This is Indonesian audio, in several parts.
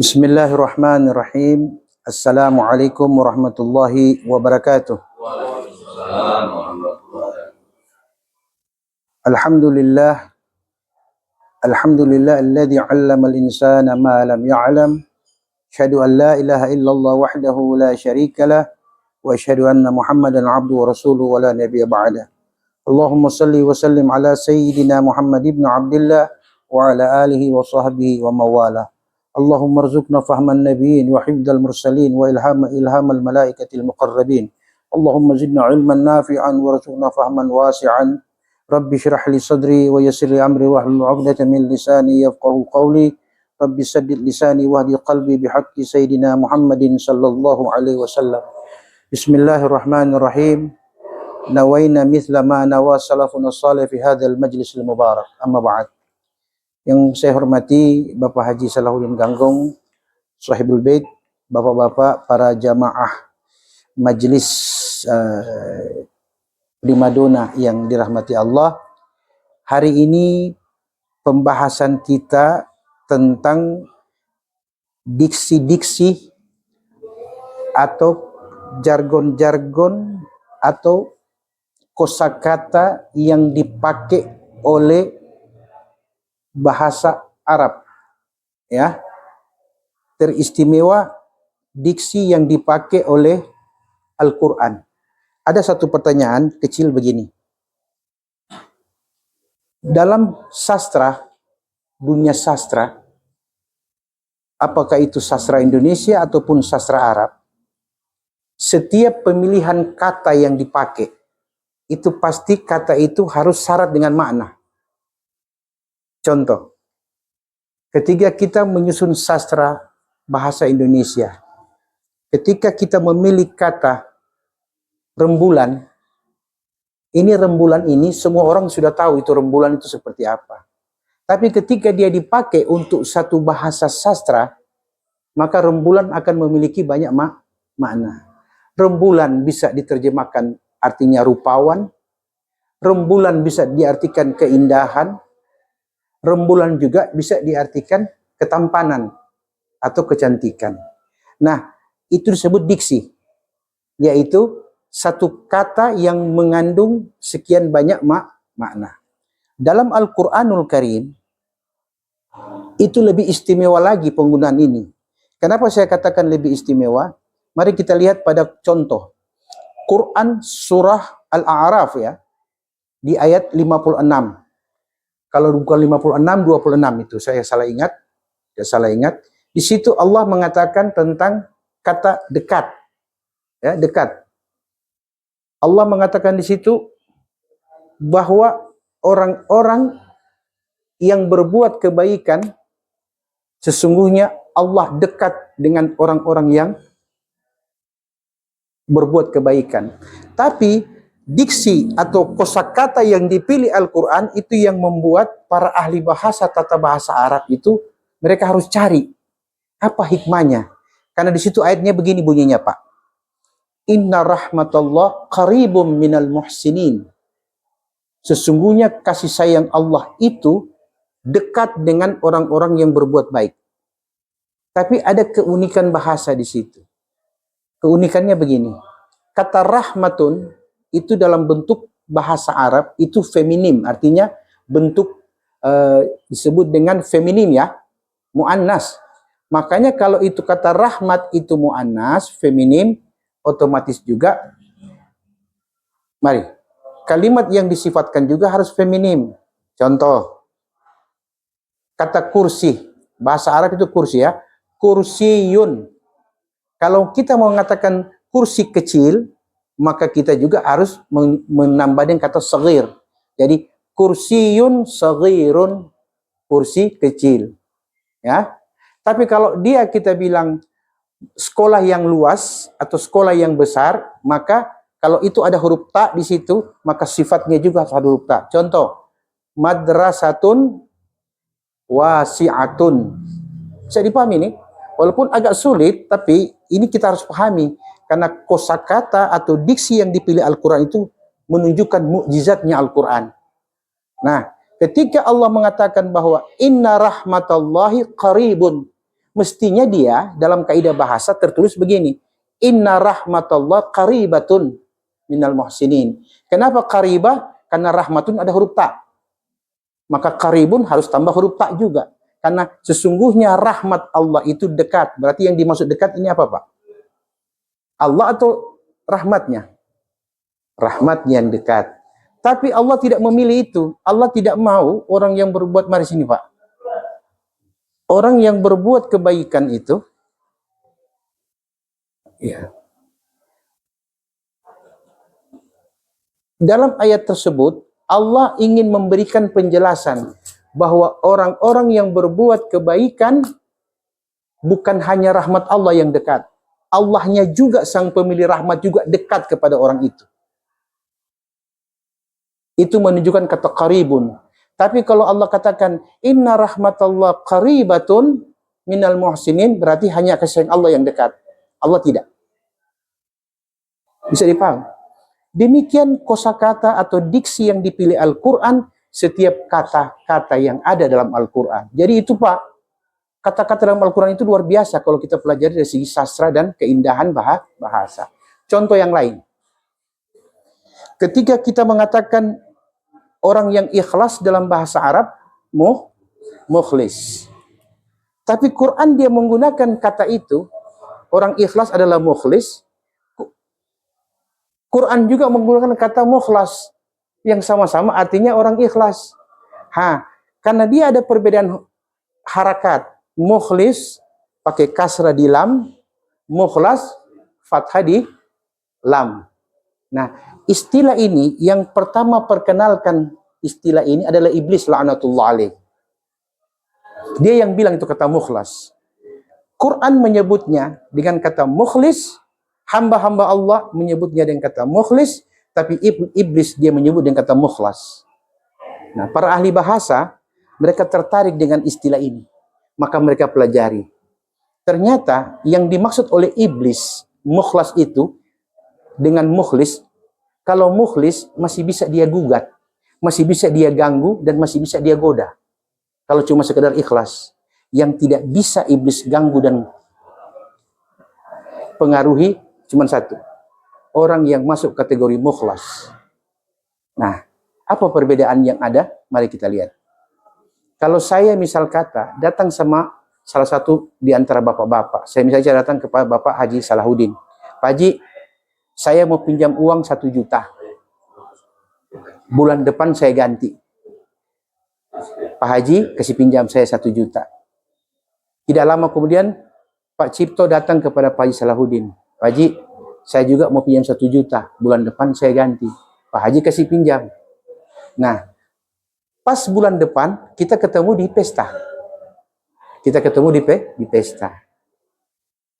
Bismillahirrahmanirrahim. Assalamualaikum warahmatullahi wabarakatuh. Alhamdulillah. Alhamdulillah alladzi 'allama al-insana ma lam ya'lam. Asyhadu an la ilaha illallah wahdahu la syarikalah wa asyhadu anna Muhammadan 'abduhu wa rasuluhu wa la nabiyya ba'da. Allahumma salli wa sallim ala sayyidina Muhammad ibn Abdullah wa ala alihi wa sahbihi wa mawalah. Allahumma rzuqna fahman nabiyyin wa hifdzal mursalin wa ilhamal malaikatil muqarrabin. Allahumma zidna ilman nafi'an wa rzuqna fahman wasi'an. Rabbi shrah li sadri wa yassir li amri wahlul 'uqdatam min lisani yafqahu qawli. Rabbi saddid lisani wahdi qalbi bihaqqi sayyidina Muhammadin sallallahu alaihi wasallam. Bismillahirrahmanirrahim. Nawaina mithla ma nawa salafun salih fi hadzal majlisil mubarak. Amma ba'd. Yang saya hormati Bapak Haji Salahuddin Ganggong, Sahibul Bait, Bapak-bapak para jamaah majelis primadona yang dirahmati Allah. Hari ini pembahasan kita tentang diksi-diksi atau jargon-jargon atau kosakata yang dipakai oleh bahasa Arab, ya, teristimewa diksi yang dipakai oleh Al-Quran. Ada satu pertanyaan kecil begini. Dalam sastra, dunia sastra, apakah itu sastra Indonesia ataupun sastra Arab, setiap pemilihan kata yang dipakai, itu pasti kata itu harus syarat dengan makna. Contoh, ketika kita menyusun sastra bahasa Indonesia, ketika kita memilih kata rembulan, ini semua orang sudah tahu itu rembulan itu seperti apa. Tapi ketika dia dipakai untuk satu bahasa sastra, maka rembulan akan memiliki banyak makna. Rembulan bisa diterjemahkan artinya rupawan, rembulan bisa diartikan keindahan, rembulan juga bisa diartikan ketampanan atau kecantikan. Nah, itu disebut diksi, yaitu satu kata yang mengandung sekian banyak makna. Dalam Al-Quranul Karim, itu lebih istimewa lagi penggunaan ini. Kenapa saya katakan lebih istimewa? Mari kita lihat pada contoh. Quran surah Al-A'raf, ya, di ayat 56. Kalau bukan 56, 26 itu saya salah ingat. Di situ Allah mengatakan tentang kata dekat. Ya, dekat. Allah mengatakan di situ bahwa orang-orang yang berbuat kebaikan, sesungguhnya Allah dekat dengan orang-orang yang berbuat kebaikan. Tapi diksi atau kosakata yang dipilih Al-Quran itu yang membuat para ahli bahasa tata bahasa Arab itu mereka harus cari apa hikmahnya. Karena di situ ayatnya begini bunyinya, Pak. Inna rahmatullah qaribum minal muhsinin. Sesungguhnya kasih sayang Allah itu dekat dengan orang-orang yang berbuat baik. Tapi ada keunikan bahasa di situ. Keunikannya begini. Kata rahmatun itu dalam bentuk bahasa Arab itu feminim, artinya bentuk disebut dengan feminim, ya, muannas. Makanya kalau itu kata rahmat itu muannas, feminim, otomatis juga mari kalimat yang disifatkan juga harus feminim. Contoh, kata kursi, bahasa Arab itu kursi, ya, kursiyun. Kalau kita mau mengatakan kursi kecil, maka kita juga harus menambah dengan kata saghir. Jadi kursiyun saghirun, kursi kecil, ya. Tapi kalau dia kita bilang sekolah yang luas atau sekolah yang besar, maka kalau itu ada huruf ta di situ, maka sifatnya juga harus ada huruf ta. Contoh, madrasatun wasi'atun. Bisa dipahami nih? Walaupun agak sulit, tapi ini kita harus pahami. Karena kosakata atau diksi yang dipilih Al-Quran itu menunjukkan mukjizatnya Al-Quran. Nah, ketika Allah mengatakan bahwa inna rahmatallahi qaribun, mestinya dia dalam kaidah bahasa tertulis begini, inna rahmatullah qaribatun minal muhsinin. Kenapa qaribah? Karena rahmatun ada huruf ta. Maka qaribun harus tambah huruf ta juga. Karena sesungguhnya rahmat Allah itu dekat. Berarti yang dimaksud dekat ini apa, Pak? Allah atau rahmatnya? Rahmatnya yang dekat. Tapi Allah tidak memilih itu. Allah tidak mau orang yang berbuat, mari sini Pak. Orang yang berbuat kebaikan itu, ya. Dalam ayat tersebut, Allah ingin memberikan penjelasan bahwa orang-orang yang berbuat kebaikan bukan hanya rahmat Allah yang dekat. Allahnya juga, sang pemilik rahmat juga dekat kepada orang itu. Itu menunjukkan kata qaribun. Tapi kalau Allah katakan inna rahmatallah qaribatun minal muhsinin, berarti hanya kasih sayang Allah yang dekat. Allah tidak. Bisa dipaham? Demikian kosakata atau diksi yang dipilih Al-Quran, setiap kata-kata yang ada dalam Al-Quran. Jadi itu Pak, kata-kata dalam Al-Quran itu luar biasa kalau kita pelajari dari segi sastra dan keindahan bahasa. Contoh yang lain. Ketika kita mengatakan orang yang ikhlas dalam bahasa Arab, mukhlis. Tapi Quran dia menggunakan kata itu, orang ikhlas adalah mukhlis. Quran juga menggunakan kata mukhlas, yang sama-sama artinya orang ikhlas. Karena dia ada perbedaan harakat. Mukhlis pakai kasrah di lam, mukhlas fathah di lam. Nah, istilah ini yang pertama perkenalkan istilah ini adalah iblis la'natullah alaih. Dia yang bilang itu kata mukhlas. Quran menyebutnya dengan kata mukhlis, hamba-hamba Allah menyebutnya dengan kata mukhlis, tapi iblis dia menyebut dengan kata mukhlas. Nah, para ahli bahasa mereka tertarik dengan istilah ini, maka mereka pelajari. Ternyata yang dimaksud oleh iblis mukhlas itu dengan mukhlis, kalau mukhlis masih bisa dia gugat, masih bisa dia ganggu, dan masih bisa dia goda. Kalau cuma sekedar ikhlas, yang tidak bisa iblis ganggu dan pengaruhi cuma satu, orang yang masuk kategori mukhlas. Nah, apa perbedaan yang ada? Mari kita lihat. Kalau saya misal kata datang sama salah satu di antara bapak-bapak, saya misalnya datang kepada Bapak Haji Salahuddin, Pak Haji, saya mau pinjam uang 1 juta. Bulan depan saya ganti. Pak Haji kasih pinjam saya 1 juta. Tidak lama kemudian Pak Cipto datang kepada Pak Haji Salahuddin. Pak Haji, saya juga mau pinjam 1 juta. Bulan depan saya ganti. Pak Haji kasih pinjam. Nah, pas bulan depan kita ketemu di pesta. Kita ketemu di pesta.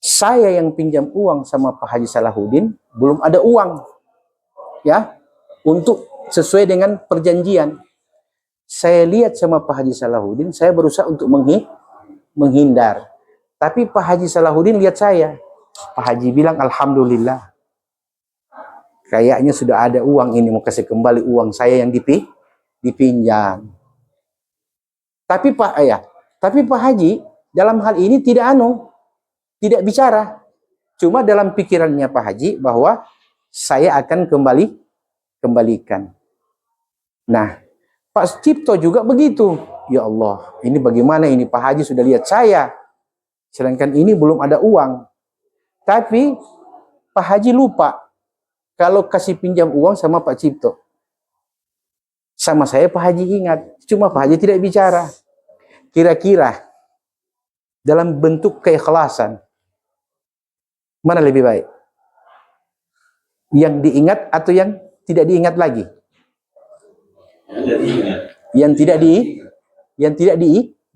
Saya yang pinjam uang sama Pak Haji Salahuddin, belum ada uang. Ya, untuk sesuai dengan perjanjian. Saya lihat sama Pak Haji Salahuddin, saya berusaha untuk menghindar. Tapi Pak Haji Salahuddin lihat saya. Pak Haji bilang, alhamdulillah. Kayaknya sudah ada uang ini, mau kasih kembali uang saya yang dipinjam. Tapi Pak Haji dalam hal ini tidak bicara. Cuma dalam pikirannya Pak Haji bahwa saya akan kembalikan. Nah, Pak Cipto juga begitu. Ya Allah, ini bagaimana ini, Pak Haji sudah lihat saya, sedangkan ini belum ada uang. Tapi Pak Haji lupa kalau kasih pinjam uang sama Pak Cipto. Sama saya Pak Haji ingat, cuma Pak Haji tidak bicara. Kira-kira dalam bentuk keikhlasan, mana lebih baik? Yang diingat atau yang tidak diingat lagi? Yang tidak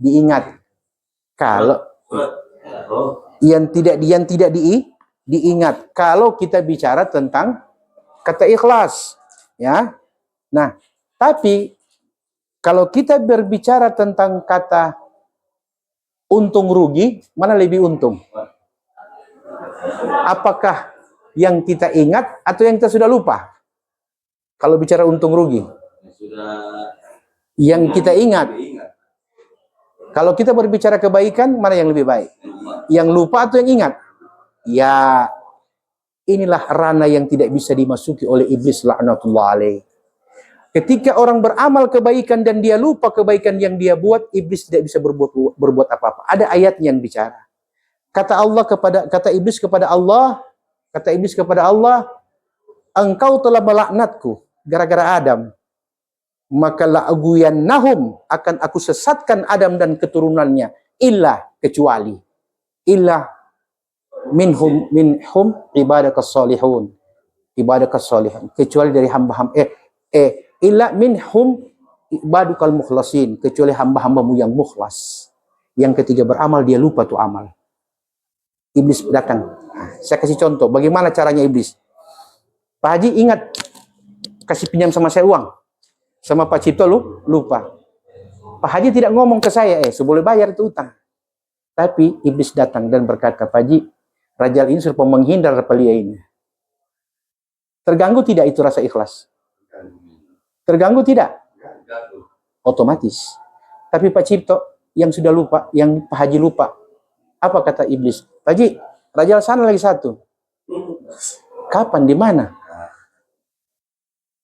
diingat. Kalau yang tidak diingat. Kalau kita bicara tentang kata ikhlas, ya. Nah, tapi kalau kita berbicara tentang kata untung rugi, mana lebih untung? Apakah yang kita ingat atau yang kita sudah lupa? Kalau bicara untung rugi, yang kita ingat. Kalau kita berbicara kebaikan, mana yang lebih baik? Yang lupa atau yang ingat? Ya, inilah ranah yang tidak bisa dimasuki oleh iblis laknatullah alaih. Ketika orang beramal kebaikan dan dia lupa kebaikan yang dia buat, iblis tidak bisa berbuat apa-apa. Ada ayat yang bicara. Kata iblis kepada Allah, engkau telah melaknatku gara-gara Adam. Maka la'aguyannahum, akan aku sesatkan Adam dan keturunannya, kecuali minhum ibadakas salihun, kecuali dari hamba-hamba illa minhum ibadukal mukhlasin, kecuali hamba-hambamu yang mukhlas. Yang ketiga, beramal dia lupa tuh amal. Iblis datang. Saya kasih contoh bagaimana caranya iblis. Pak Haji ingat kasih pinjam sama saya uang, sama Pak Cipto lupa. Pak Haji tidak ngomong ke saya, boleh bayar itu utang. Tapi iblis datang dan berkata, Pak Haji, Rajal ini sudah menghindar pelia ini. Terganggu tidak itu rasa ikhlas? Terganggu tidak? Otomatis. Tapi Pak Cipto yang sudah lupa, yang Pak Haji lupa, apa kata iblis? Pak Haji, Rajal sana lagi satu. Kapan, di mana?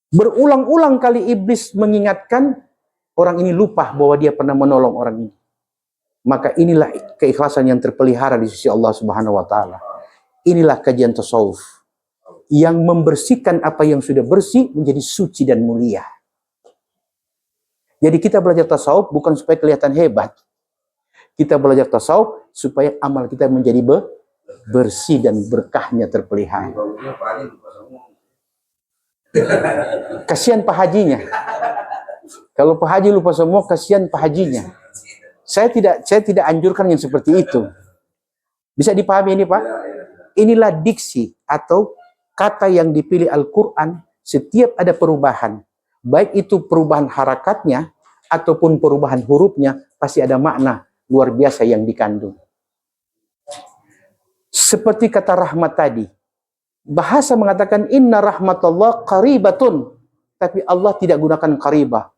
Berulang-ulang kali iblis mengingatkan, orang ini lupa bahwa dia pernah menolong orang ini. Maka inilah keikhlasan yang terpelihara di sisi Allah Subhanahu wa taala. Inilah kajian tasawuf yang membersihkan apa yang sudah bersih menjadi suci dan mulia. Jadi kita belajar tasawuf bukan supaya kelihatan hebat. Kita belajar tasawuf supaya amal kita menjadi bersih dan berkahnya terpelihara. Kasihan Pak Hajinya. Kalau Pak Haji lupa semua, kasihan Pak Hajinya. Saya tidak anjurkan yang seperti itu. Bisa dipahami ini, Pak? Inilah diksi atau kata yang dipilih Al-Quran. Setiap ada perubahan, baik itu perubahan harakatnya ataupun perubahan hurufnya, pasti ada makna luar biasa yang dikandung. Seperti kata rahmat tadi, bahasa mengatakan inna rahmatullah qaribatun, tapi Allah tidak gunakan qaribah,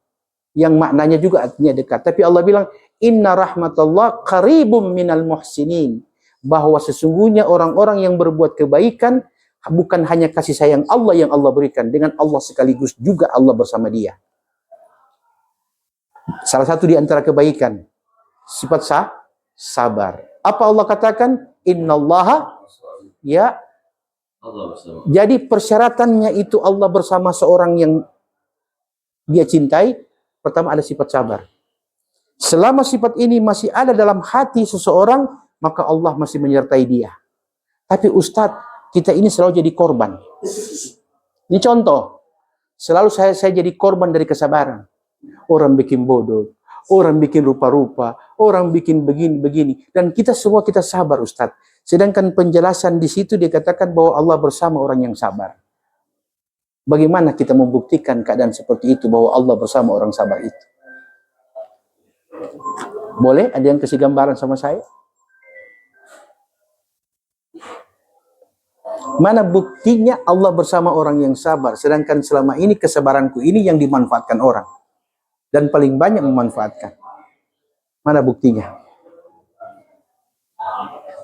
yang maknanya juga artinya dekat. Tapi Allah bilang inna rahmatullah qaribum minal muhsinin, bahwa sesungguhnya orang-orang yang berbuat kebaikan bukan hanya kasih sayang Allah yang Allah berikan, dengan Allah sekaligus juga Allah bersama dia. Salah satu di antara kebaikan sifat sabar. Apa Allah katakan? Innallaha ya. Jadi persyaratannya itu Allah bersama seorang yang dia cintai. Pertama ada sifat sabar. Selama sifat ini masih ada dalam hati seseorang, maka Allah masih menyertai dia. Tapi Ustadz, kita ini selalu jadi korban. Ini contoh. Selalu saya jadi korban dari kesabaran. Orang bikin bodoh, orang bikin rupa-rupa, orang bikin begini-begini. Dan kita semua kita sabar Ustadz. Sedangkan penjelasan di situ dia katakan bahwa Allah bersama orang yang sabar. Bagaimana kita membuktikan keadaan seperti itu, bahwa Allah bersama orang sabar itu? Boleh? Ada yang kasih gambaran sama saya? Mana buktinya Allah bersama orang yang sabar, sedangkan selama ini kesabaranku ini yang dimanfaatkan orang. Dan paling banyak memanfaatkan. Mana buktinya?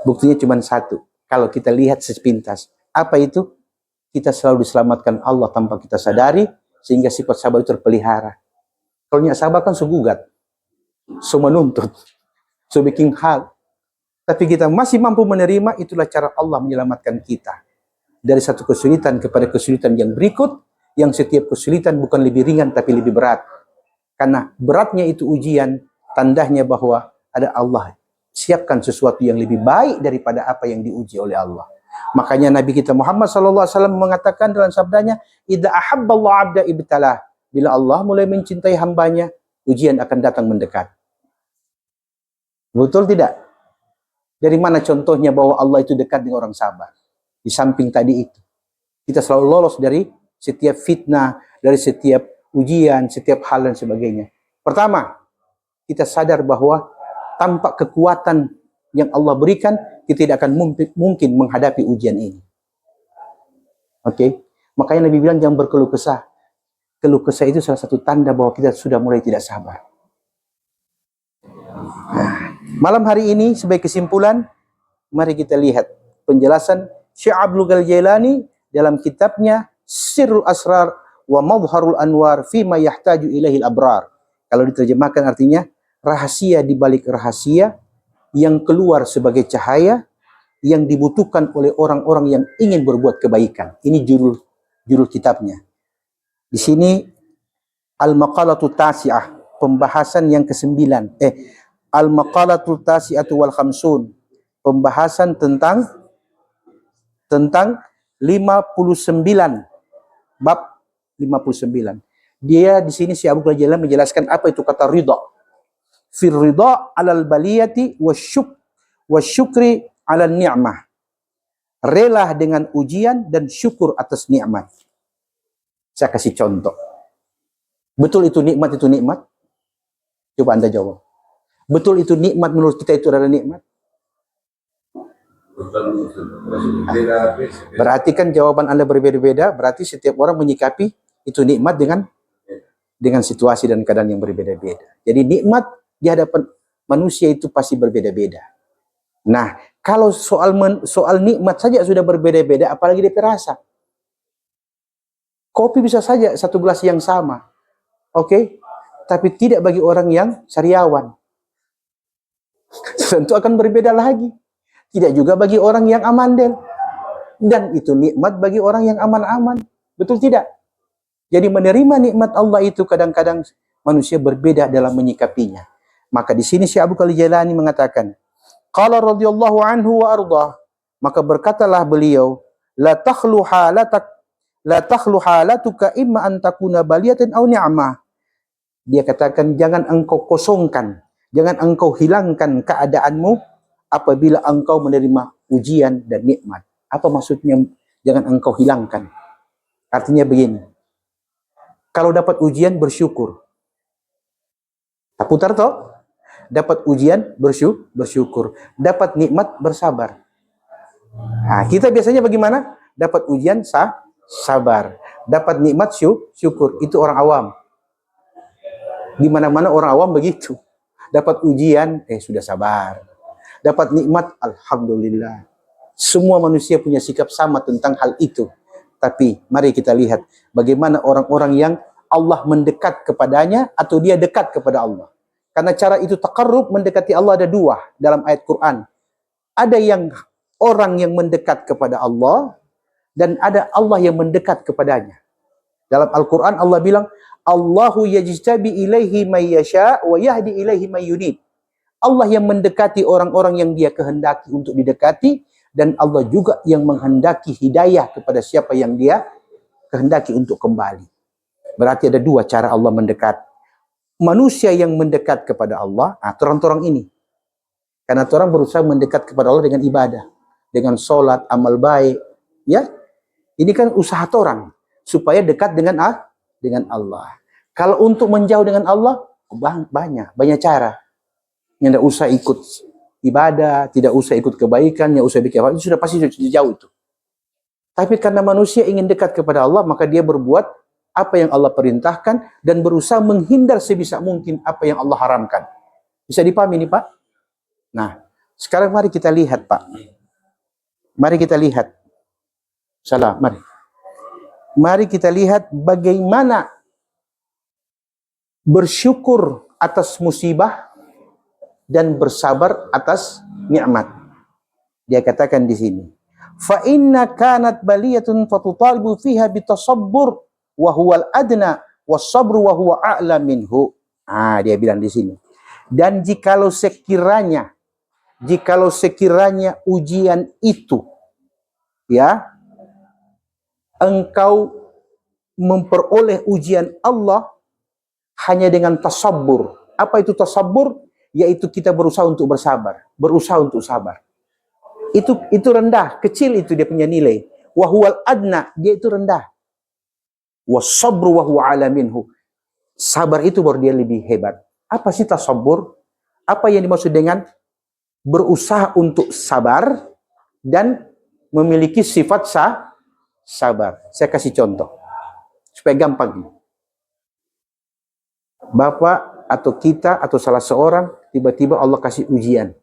Buktinya cuma satu. Kalau kita lihat sepintas. Apa itu? Kita selalu diselamatkan Allah tanpa kita sadari, sehingga sifat sabar itu terpelihara. Kalau nggak sabar kan sugugat, so menuntut, so bikin hal. Tapi kita masih mampu menerima, itulah cara Allah menyelamatkan kita. Dari satu kesulitan kepada kesulitan yang berikut, yang setiap kesulitan bukan lebih ringan tapi lebih berat. Karena beratnya itu ujian, tandanya bahwa ada Allah siapkan sesuatu yang lebih baik daripada apa yang diuji oleh Allah. Makanya Nabi kita Muhammad SAW mengatakan dalam sabdanya, idza ahabballahu 'abda ibtalah. Bila Allah mulai mencintai hambanya, ujian akan datang mendekat. Betul tidak? Dari mana contohnya bahwa Allah itu dekat dengan orang sabar? Di samping tadi itu, kita selalu lolos dari setiap fitnah, dari setiap ujian, setiap hal dan sebagainya. Pertama, kita sadar bahwa tanpa kekuatan yang Allah berikan, kita tidak akan mungkin menghadapi ujian ini. Oke? Makanya Nabi bilang jangan berkeluh kesah. Keluh kesah itu salah satu tanda bahwa kita sudah mulai tidak sabar. Nah, Malam hari ini sebagai kesimpulan, mari kita lihat penjelasan Syekh Abdul Jailani dalam kitabnya Sirrul Asrar wa Madharul Anwar fima yahtaju ilaihil abrar. Kalau diterjemahkan artinya rahasia di balik rahasia yang keluar sebagai cahaya yang dibutuhkan oleh orang-orang yang ingin berbuat kebaikan. Ini judul kitabnya. Di sini Al-Maqalatu Tasi'ah, pembahasan yang ke-9. Al-Maqalatu Tasi'atu wal Khamsun, pembahasan tentang 59, bab 59. Dia di sini si Abu Ghazali menjelaskan apa itu kata ridha. Fir ridha 'alal baliyati wasyukri 'alan ni'mah. Rela dengan ujian dan syukur atas nikmat. Saya kasih contoh. Betul itu nikmat, itu nikmat? Coba Anda jawab. Betul itu nikmat menurut kita itu adalah nikmat? Berarti kan jawaban Anda berbeda-beda, berarti setiap orang menyikapi itu nikmat dengan situasi dan keadaan yang berbeda-beda. Jadi nikmat di hadapan manusia itu pasti berbeda-beda. Nah, kalau soal nikmat saja sudah berbeda-beda, apalagi DP rasa. Kopi bisa saja satu gelas yang sama, oke? Tapi tidak bagi orang yang sariawan. Tentu akan berbeda lagi. Tidak juga bagi orang yang amandel. Dan itu nikmat bagi orang yang aman-aman. Betul tidak? Jadi menerima nikmat Allah itu kadang-kadang manusia berbeda dalam menyikapinya. Maka di sini Syekh Abu Jailani mengatakan, qala radhiyallahu anhu wa ardah, maka berkatalah beliau, la takhlu halatuka imma an takuna baliyatan aw ni'mah. Dia katakan jangan engkau kosongkan, jangan engkau hilangkan keadaanmu apabila engkau menerima ujian dan nikmat. Apa maksudnya jangan engkau hilangkan? Artinya begini. Kalau dapat ujian bersyukur. Tak putar toh? Dapat ujian bersyukur. Dapat nikmat bersabar. Nah, kita biasanya bagaimana? Dapat ujian sabar. Dapat nikmat syukur. Itu orang awam. Di mana-mana orang awam begitu. Dapat ujian, sudah sabar. Dapat nikmat, alhamdulillah. Semua manusia punya sikap sama tentang hal itu. Tapi mari kita lihat bagaimana orang-orang yang Allah mendekat kepadanya atau dia dekat kepada Allah. Karena cara itu taqarrub, mendekati Allah ada dua dalam ayat Quran. Ada yang orang yang mendekat kepada Allah dan ada Allah yang mendekat kepadanya. Dalam Al-Quran Allah bilang, Allahu yajtabi ilaihi may yasha wa yahdi ilaihi may yunib. Allah yang mendekati orang-orang yang dia kehendaki untuk didekati, dan Allah juga yang menghendaki hidayah kepada siapa yang dia kehendaki untuk kembali. Berarti ada dua cara Allah mendekat. Manusia yang mendekat kepada Allah, orang-orang ini. Karena orang berusaha mendekat kepada Allah dengan ibadah, dengan sholat, amal baik. Ya, ini kan usaha orang supaya dekat dengan Allah. Kalau untuk menjauh dengan Allah, banyak cara. Yang tidak usah ikut ibadah, tidak usah ikut kebaikan, yang usah bikin apa, itu sudah pasti jauh itu. Tapi karena manusia ingin dekat kepada Allah, maka dia berbuat apa yang Allah perintahkan dan berusaha menghindar sebisa mungkin apa yang Allah haramkan. Bisa dipahami ini, Pak? Nah, sekarang mari kita lihat, Pak. Mari kita lihat. Mari. Mari kita lihat bagaimana bersyukur atas musibah dan bersabar atas nikmat. Dia katakan di sini, fa inna kanat baliyatun fatutalibu fiha bitasabbur wa huwal adna was-sabru wa huwa a'la minhu. Dia bilang di sini. Dan jikalau sekiranya ujian itu ya engkau memperoleh ujian Allah hanya dengan tasabbur. Apa itu tasabbur? Yaitu kita berusaha untuk bersabar, berusaha untuk sabar. Itu rendah, kecil itu dia punya nilai. Wa huwal adna, dia itu rendah. Was-sabru wa huwa a'la minhu. Sabar itu baru dia lebih hebat. Apa sih tasabbur? Apa yang dimaksud dengan berusaha untuk sabar dan memiliki sifat sabar? Saya kasih contoh supaya gampang. Bapak atau kita atau salah seorang tiba-tiba Allah kasih ujian.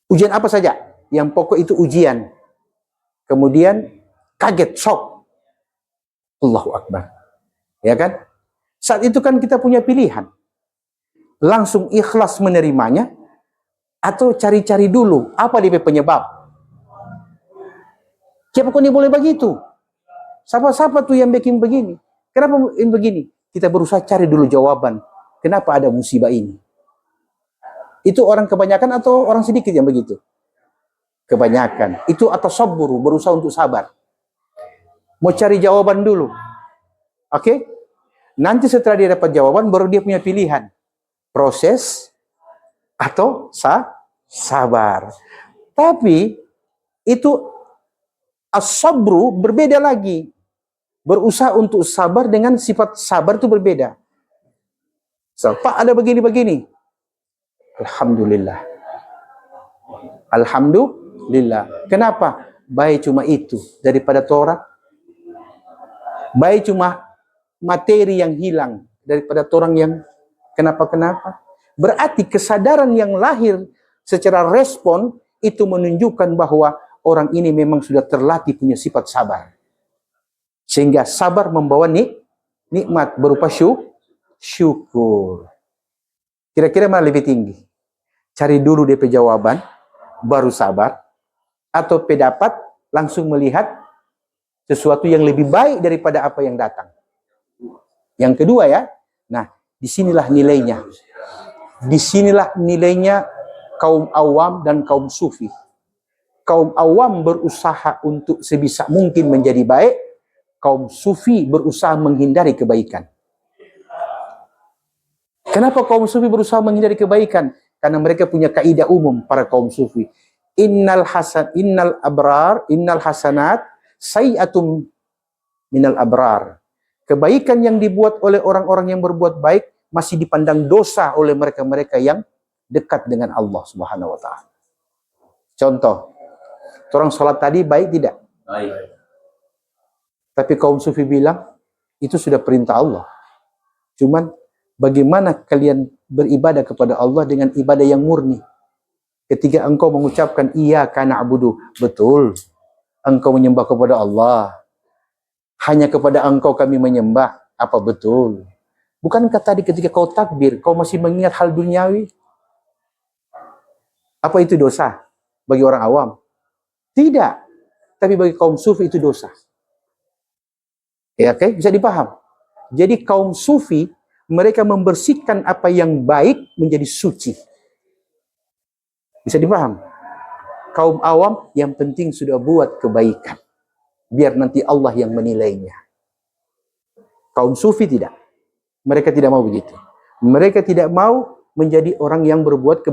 Ujian apa saja? Yang pokok itu ujian. Kemudian kaget, shock. Allahu Akbar. Ya kan? Saat itu kan kita punya pilihan. Langsung ikhlas menerimanya, atau cari-cari dulu apa dia penyebab. Siapa kok dia boleh begitu? Siapa tuh yang bikin begini? Kenapa begini? Kita berusaha cari dulu jawaban. Kenapa ada musibah ini? Itu orang kebanyakan atau orang sedikit yang begitu? Kebanyakan. Itu atau sabur, berusaha untuk sabar. Mau cari jawaban dulu. Oke? Nanti setelah dia dapat jawaban, baru dia punya pilihan. Proses atau sabar. Tapi itu as-sabru berbeda lagi. Berusaha untuk sabar dengan sifat sabar itu berbeda. Pak ada begini-begini. Alhamdulillah. Alhamdulillah. Kenapa? Baik cuma itu daripada Torah. Baik cuma materi yang hilang daripada orang yang kenapa-kenapa. Berarti kesadaran yang lahir secara respon itu menunjukkan bahwa orang ini memang sudah terlatih punya sifat sabar. Sehingga sabar membawa nikmat berupa syukur. Kira-kira mana lebih tinggi? Cari dulu DP jawaban, baru sabar. Atau dapat langsung melihat sesuatu yang lebih baik daripada apa yang datang. Yang kedua ya, nah disinilah nilainya. Disinilah nilainya kaum awam dan kaum sufi. Kaum awam berusaha untuk sebisa mungkin menjadi baik, kaum sufi berusaha menghindari kebaikan. Kenapa kaum sufi berusaha menghindari kebaikan? Karena mereka punya kaidah umum para kaum sufi. Innal hasanat sayi'atum minal abrar. Kebaikan yang dibuat oleh orang-orang yang berbuat baik masih dipandang dosa oleh mereka-mereka yang dekat dengan Allah Subhanahu wa taala. Contoh, orang sholat tadi baik tidak? Baik. Tapi kaum sufi bilang itu sudah perintah Allah. Cuman bagaimana kalian beribadah kepada Allah dengan ibadah yang murni? Ketika engkau mengucapkan iyyaka na'budu, betul. Engkau menyembah kepada Allah. Hanya kepada engkau kami menyembah. Apa betul? Bukankah tadi ketika kau takbir, kau masih mengingat hal duniawi? Apa itu dosa bagi orang awam? Tidak. Tapi bagi kaum sufi itu dosa. Ya, oke? Bisa dipaham? Jadi kaum sufi, mereka membersihkan apa yang baik menjadi suci. Bisa dipaham? Kaum awam yang penting sudah buat kebaikan. Biar nanti Allah yang menilainya. Kaum sufi tidak. Mereka tidak mau begitu. Mereka tidak mau menjadi orang yang berbuat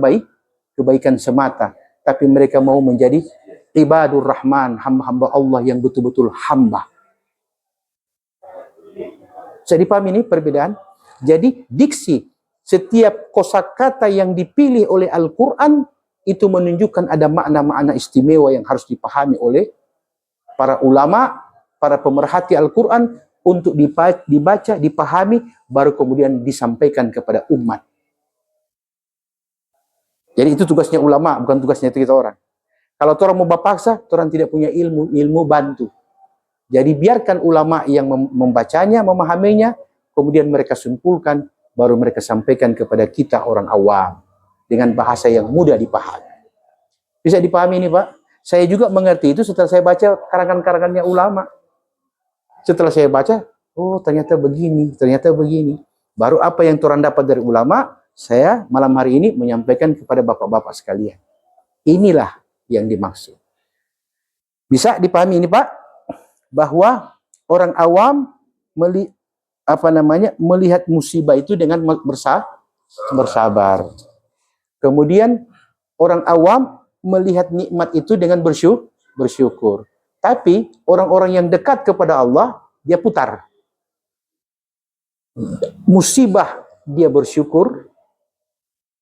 kebaikan semata. Tapi mereka mau menjadi ibadur rahman, hamba-hamba Allah yang betul-betul hamba. Bisa dipahami ini perbedaan? Jadi diksi, setiap kosakata yang dipilih oleh Al-Quran itu menunjukkan ada makna-makna istimewa yang harus dipahami oleh para ulama, para pemerhati Al-Quran untuk dibaca, dipahami, baru kemudian disampaikan kepada umat. Jadi itu tugasnya ulama, bukan tugasnya kita orang. Kalau orang mau bapaksa, orang tidak punya ilmu bantu. Jadi biarkan ulama yang membacanya, memahaminya, kemudian mereka simpulkan, baru mereka sampaikan kepada kita orang awam dengan bahasa yang mudah dipahami. Bisa dipahami ini Pak? Saya juga mengerti itu setelah saya baca karangan-karangannya ulama. Setelah saya baca, oh ternyata begini, ternyata begini. Baru apa yang orang dapat dari ulama, saya malam hari ini menyampaikan kepada bapak-bapak sekalian. Inilah yang dimaksud. Bisa dipahami ini Pak? Bahwa orang awam melihat musibah itu dengan bersabar. Kemudian orang awam melihat nikmat itu dengan bersyukur. Tapi orang-orang yang dekat kepada Allah, dia putar. Musibah dia bersyukur,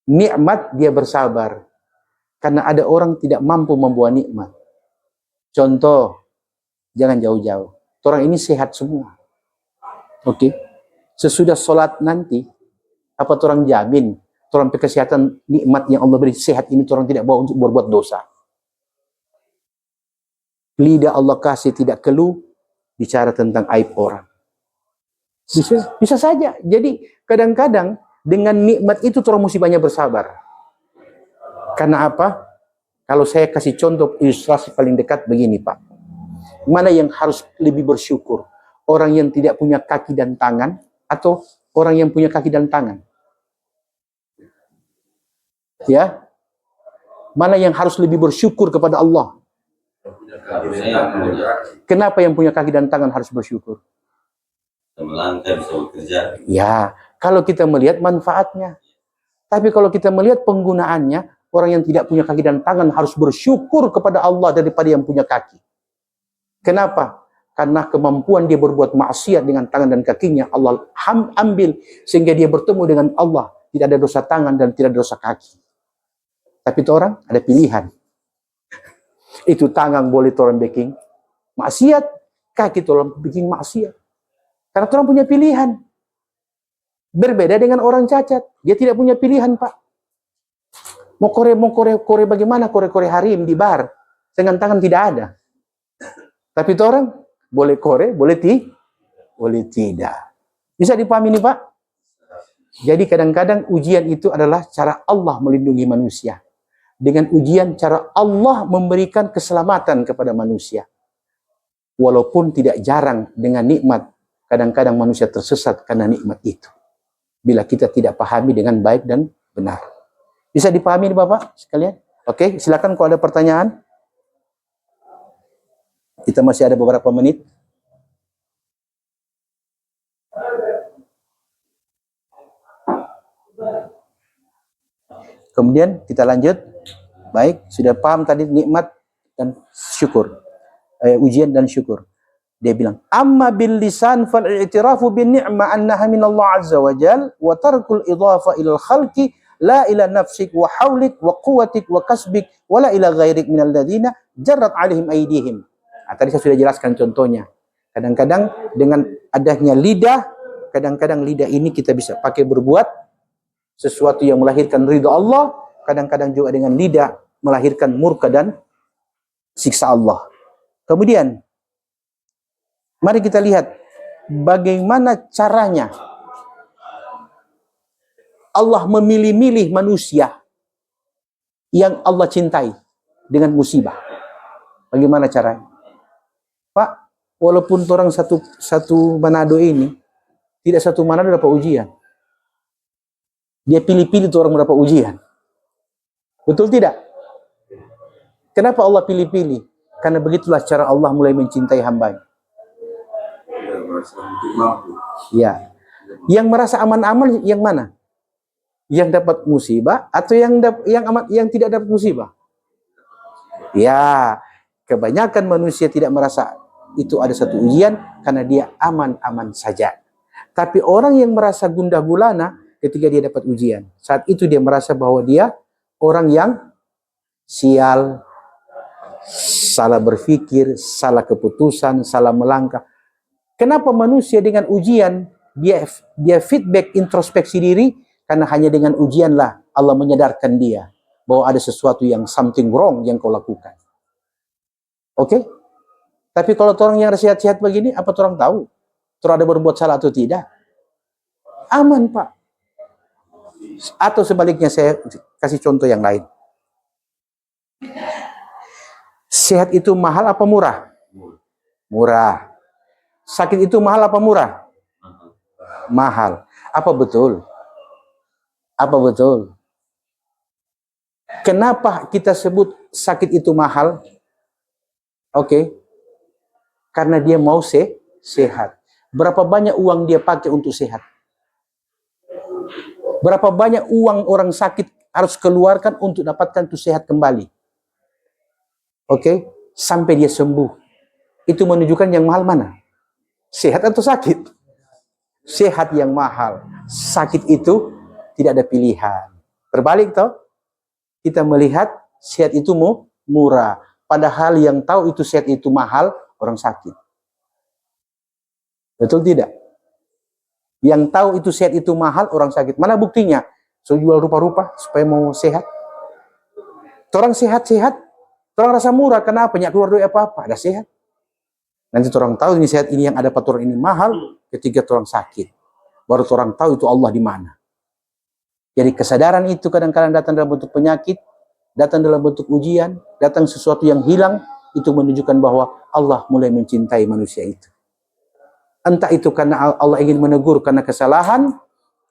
nikmat dia bersabar. Karena ada orang tidak mampu membawa nikmat. Contoh, jangan jauh-jauh. Orang ini sehat semua. Oke. Sesudah sholat nanti, apa orang jamin Torang kesehatan, nikmat yang Allah beri sehat ini torang tidak bawa untuk berbuat dosa. Lidah Allah kasih tidak keluh bicara tentang aib orang. Bisa saja. Jadi kadang-kadang dengan nikmat itu torang mesti banyak bersabar. Karena apa? Kalau saya kasih contoh ilustrasi paling dekat begini, Pak. Mana yang harus lebih bersyukur? Orang yang tidak punya kaki dan tangan atau orang yang punya kaki dan tangan? Ya. Mana yang harus lebih bersyukur kepada Allah? Kenapa yang punya kaki dan tangan harus bersyukur? Melangkah bisa bekerja. Ya, kalau kita melihat manfaatnya. Tapi kalau kita melihat penggunaannya, orang yang tidak punya kaki dan tangan harus bersyukur kepada Allah daripada yang punya kaki. Kenapa? Karena kemampuan dia berbuat maksiat dengan tangan dan kakinya, Allah ambil sehingga dia bertemu dengan Allah. Tidak ada dosa tangan dan tidak ada dosa kaki. Tapi itu orang ada pilihan. Itu tangan boleh orang bikin maksiat, kaki orang bikin maksiat. Karena orang punya pilihan. Berbeda dengan orang cacat. Dia tidak punya pilihan, Pak. Mau kore bagaimana kore harim di bar. Dengan tangan tidak ada. Tapi itu orang boleh kore, boleh tidak. Bisa dipahami nih, Pak? Jadi kadang-kadang ujian itu adalah cara Allah melindungi manusia. Dengan ujian cara Allah memberikan keselamatan kepada manusia. Walaupun tidak jarang dengan nikmat, kadang-kadang manusia tersesat karena nikmat itu. Bila kita tidak pahami dengan baik dan benar. Bisa dipahami nih Bapak sekalian? Oke, silakan kalau ada pertanyaan. Kita masih ada beberapa menit. Kemudian kita lanjut. Baik, sudah paham tadi nikmat dan syukur. Ujian dan syukur. Dia bilang, amma bil lisan fal i'tirafu bin ni'ma annaha min Allah azza wa jal wa tarkul idafa ila al-khalqi la ila nafsik wa hawlik wa quwwatik wa kasbik wa la ila ghairik min alladhina jarrat alaihim aydihim. Nah, tadi saya sudah jelaskan contohnya. Kadang-kadang dengan adanya lidah, kadang-kadang lidah ini kita bisa pakai berbuat sesuatu yang melahirkan ridha Allah, kadang-kadang juga dengan lidah melahirkan murka dan siksa Allah. Kemudian mari kita lihat bagaimana caranya Allah memilih-milih manusia yang Allah cintai dengan musibah. Bagaimana caranya? Pak, walaupun orang satu Manado ini, tidak satu Manado dapat ujian. Dia pilih-pilih tuh orang mendapat ujian. Betul tidak? Kenapa Allah pilih-pilih? Karena begitulah cara Allah mulai mencintai hamba-Nya. Ya. Yang merasa aman-aman yang mana? Yang dapat musibah atau yang tidak dapat musibah? Ya, kebanyakan manusia tidak merasa itu ada satu ujian karena dia aman-aman saja. Tapi orang yang merasa gundah gulana ketika dia dapat ujian, saat itu dia merasa bahwa dia orang yang sial, salah berpikir, salah keputusan, salah melangkah. Kenapa manusia dengan ujian dia feedback introspeksi diri? Karena hanya dengan ujianlah Allah menyadarkan dia bahwa ada sesuatu yang something wrong yang kau lakukan. Oke? Tapi kalau orang yang sehat-sehat begini, apa orang tahu? Orang ada berbuat salah atau tidak? Aman, Pak. Atau sebaliknya saya kasih contoh yang lain. Sehat itu mahal apa murah? Murah. Sakit itu mahal apa murah? Mahal. Apa betul? Apa betul? Kenapa kita sebut sakit itu mahal? Oke. Karena dia mau sehat. Berapa banyak uang dia pakai untuk sehat? Berapa banyak uang orang sakit harus keluarkan untuk dapatkan itu sehat kembali? Oke. Sampai dia sembuh. Itu menunjukkan yang mahal mana? Sehat atau sakit? Sehat yang mahal. Sakit itu tidak ada pilihan. Berbalik toh, kita melihat sehat itu murah. Padahal yang tahu itu sehat itu mahal, orang sakit. Betul tidak? Yang tahu itu sehat itu mahal, orang sakit. Mana buktinya? So jual rupa-rupa supaya mau sehat. Orang sehat-sehat, orang rasa murah, kenapa? Nyak keluar duit apa-apa, ada sehat. Nanti orang tahu ini sehat, ini yang ada paturan ini mahal, ketika orang sakit. Baru orang tahu itu Allah di mana. Jadi kesadaran itu kadang-kadang datang dalam bentuk penyakit, datang dalam bentuk ujian, datang sesuatu yang hilang, itu menunjukkan bahwa Allah mulai mencintai manusia itu. Entah itu karena Allah ingin menegur karena kesalahan,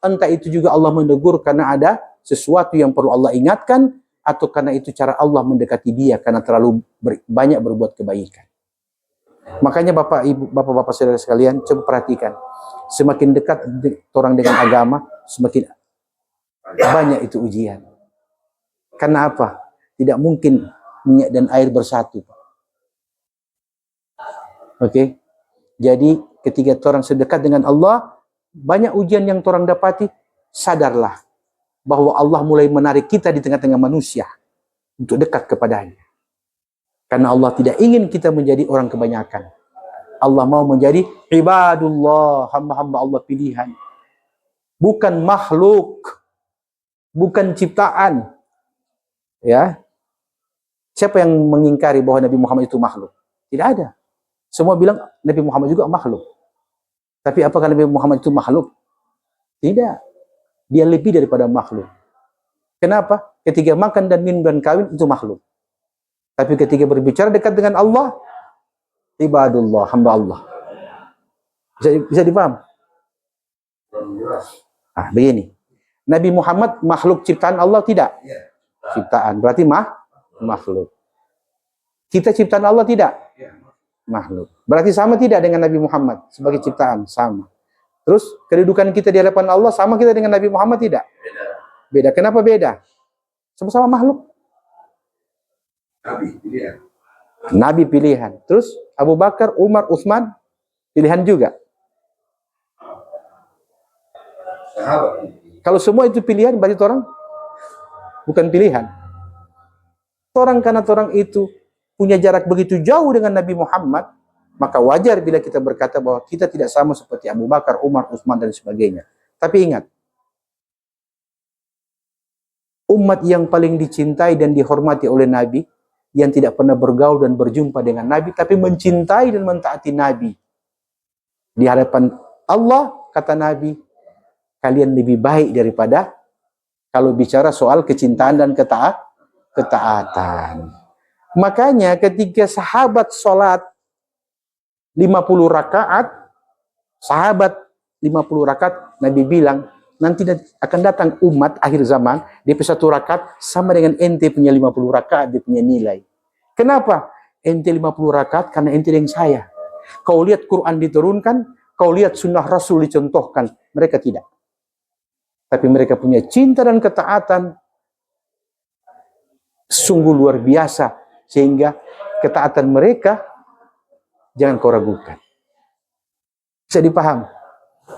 entah itu juga Allah menegur karena ada sesuatu yang perlu Allah ingatkan, atau karena itu cara Allah mendekati dia karena terlalu banyak berbuat kebaikan. Makanya bapak-bapak saudara sekalian, coba perhatikan. Semakin dekat orang dengan agama, semakin banyak itu ujian. Karena apa? Tidak mungkin minyak dan air bersatu. Oke? Jadi ketika orang sedekat dengan Allah, banyak ujian yang orang dapati, sadarlah bahwa Allah mulai menarik kita di tengah-tengah manusia untuk dekat kepadanya. Karena Allah tidak ingin kita menjadi orang kebanyakan. Allah mau menjadi ibadullah, hamba-hamba Allah pilihan. Bukan makhluk, bukan ciptaan. Ya. Siapa yang mengingkari bahwa Nabi Muhammad itu makhluk? Tidak ada. Semua bilang Nabi Muhammad juga makhluk. Tapi apakah Nabi Muhammad itu makhluk? Tidak. Dia lebih daripada makhluk. Kenapa? Ketika makan dan minum dan kawin itu makhluk. Tapi ketika berbicara dekat dengan Allah, ibadullah, hamba Allah. Bisa dipaham? Begini. Nabi Muhammad makhluk ciptaan Allah tidak? Ciptaan. Berarti makhluk. Kita ciptaan Allah tidak? Makhluk. Berarti sama tidak dengan Nabi Muhammad sebagai ciptaan? Sama. Terus kedudukan kita di hadapan Allah sama kita dengan Nabi Muhammad tidak? Beda. Kenapa beda? Sama-sama makhluk. Nabi pilihan. Terus Abu Bakar, Umar, Utsman pilihan juga. Kalau semua itu pilihan, berarti orang bukan pilihan. Orang karena orang itu punya jarak begitu jauh dengan Nabi Muhammad, maka wajar bila kita berkata bahwa kita tidak sama seperti Abu Bakar, Umar, Utsman, dan sebagainya. Tapi ingat, umat yang paling dicintai dan dihormati oleh Nabi, yang tidak pernah bergaul dan berjumpa dengan Nabi, tapi mencintai dan mentaati Nabi. Di hadapan Allah, kata Nabi, kalian lebih baik daripada kalau bicara soal kecintaan dan ketaatan. Makanya ketika sahabat sholat 50 rakaat, sahabat 50 rakaat, Nabi bilang, nanti akan datang umat akhir zaman, DP 1 rakaat sama dengan ente punya 50 rakaat, dia punya nilai. Kenapa? Ente 50 rakaat karena ente dengan saya. Kau lihat Quran diturunkan, kau lihat sunnah Rasul dicontohkan, mereka tidak. Tapi mereka punya cinta dan ketaatan sungguh luar biasa, sehingga ketaatan mereka jangan kau ragukan. Bisa dipaham?